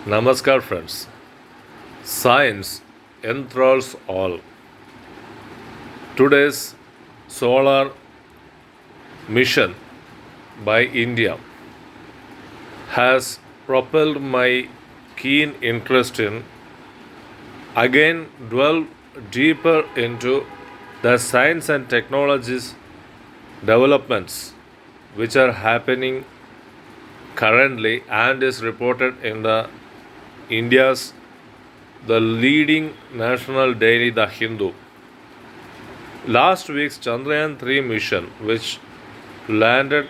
Namaskar, friends. Science enthralls all. Today's solar mission by India has propelled my keen interest in again delve deeper into the science and technologies developments which are happening currently and is reported in the India's the leading national daily The Hindu. Last week's Chandrayaan 3 mission, which landed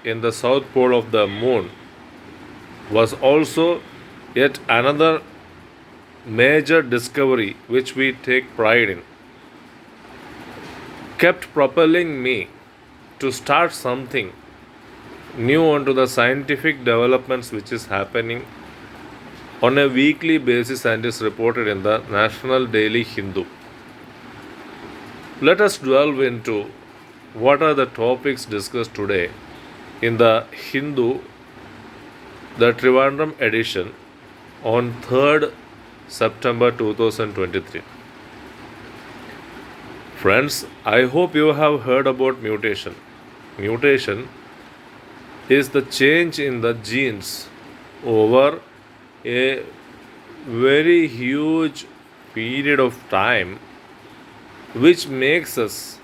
in the south pole of the moon, was also yet another major discovery which we take pride in, kept propelling me to start something new onto the scientific developments which is happening on a weekly basis and is reported in the National Daily Hindu. Let us delve into what are the topics discussed today in the Hindu, the Trivandrum edition on 3rd September 2023. Friends, I hope you have heard about mutation. Mutation is the change in the genes over a very huge period of time which makes us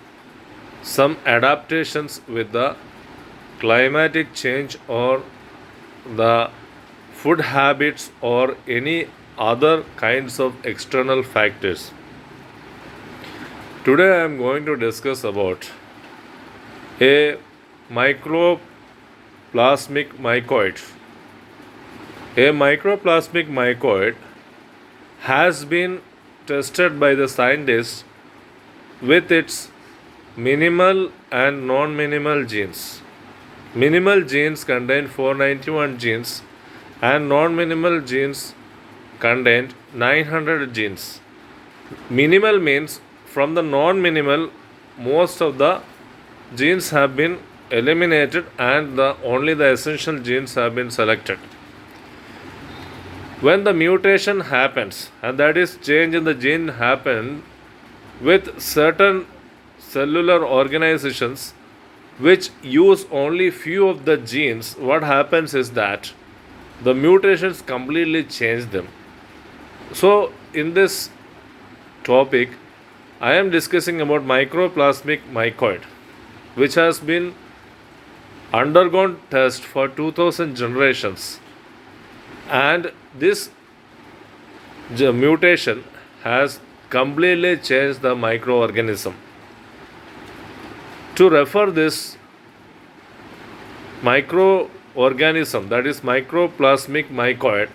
some adaptations with the climatic change or the food habits or any other kinds of external factors. Today I am going to discuss about a microplasmic mycoid. A microplasmic mycoid has been tested by the scientists with its minimal and non-minimal genes. Minimal genes contain 491 genes and non-minimal genes contain 900 genes. Minimal means from the non-minimal most of the genes have been eliminated and only the essential genes have been selected. When the mutation happens, and that is change in the gene happen with certain cellular organizations which use only few of the genes, what happens is that the mutations completely change them. So in this topic I am discussing about microplasmic mycoid, which has been undergone test for 2000 generations, and this mutation has completely changed the microorganism. To refer this microorganism, that is microplasmic mycoid,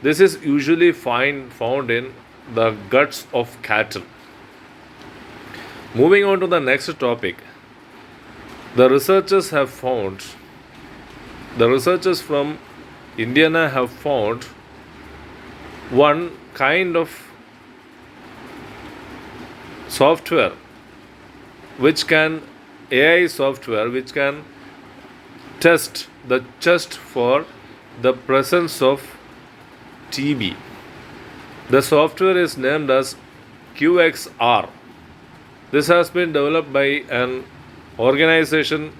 this is usually found in the guts of cattle. Moving on to the next topic, the researchers from Indiana have found one kind of software which can AI software which can test the chest for the presence of TB. The software is named as QXR. This has been developed by an organization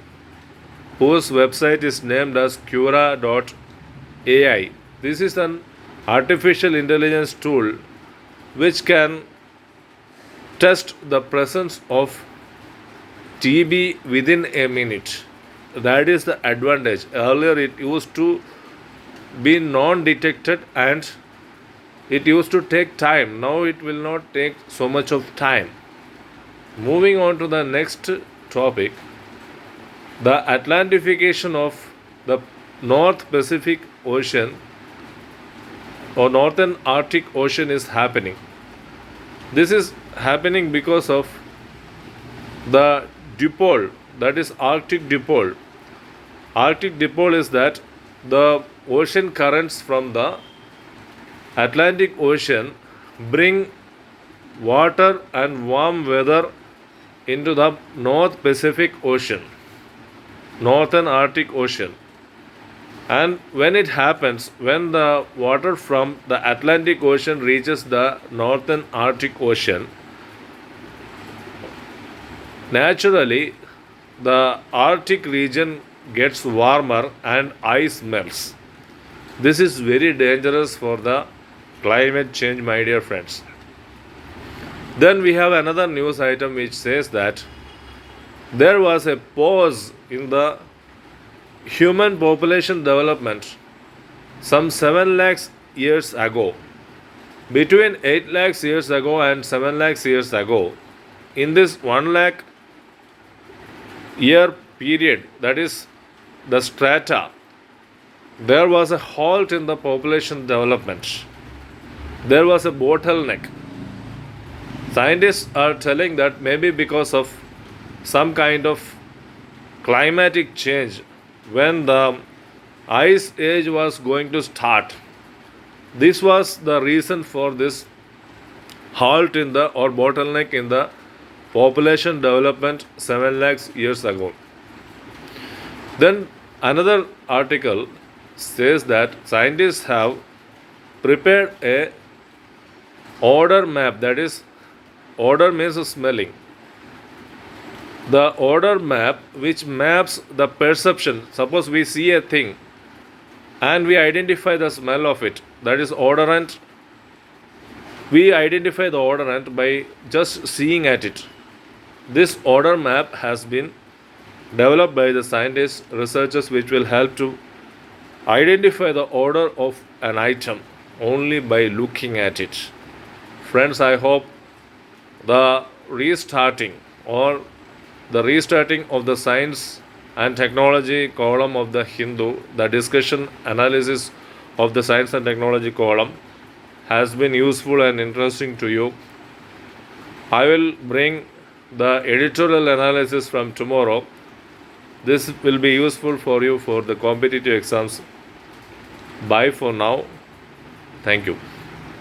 whose website is named as Cura.ai. This is an artificial intelligence tool which can test the presence of TB within a minute. That is the advantage. Earlier it used to be non-detected and it used to take time. Now it will not take so much of time. Moving on to the next topic, the Atlantification of the North Pacific Ocean or Northern Arctic Ocean is happening. This is happening because of the dipole, that is Arctic dipole. Arctic dipole is that the ocean currents from the Atlantic Ocean bring water and warm weather into the North Pacific Ocean, Northern Arctic Ocean. And when it happens, when the water from the Atlantic Ocean reaches the northern Arctic Ocean, naturally the Arctic region gets warmer and ice melts. This is very dangerous for the climate change, my dear friends. Then we have another news item which says that there was a pause in the human population development some 7 lakhs years ago. Between 8 lakhs years ago and 7 lakhs years ago, in this 1 lakh year period, that is the strata, there was a halt in the population development. There was a bottleneck. Scientists are telling that maybe because of some kind of climatic change, when the ice age was going to start, this was the reason for this halt in the or bottleneck in the population development 7 lakhs years ago. Then another article says that scientists have prepared a odor map, that is, odor means smelling. The odor map which maps the perception. Suppose we see a thing and we identify the smell of it, that is odorant. We identify the odorant by just seeing at it. This odor map has been developed by the scientists, researchers, which will help to identify the odor of an item only by looking at it. Friends, I hope the restarting or the restarting of the science and technology column of the Hindu, the discussion analysis of the science and technology column has been useful and interesting to you. I will bring the editorial analysis from tomorrow. This will be useful for you for the competitive exams. Bye for now. Thank you.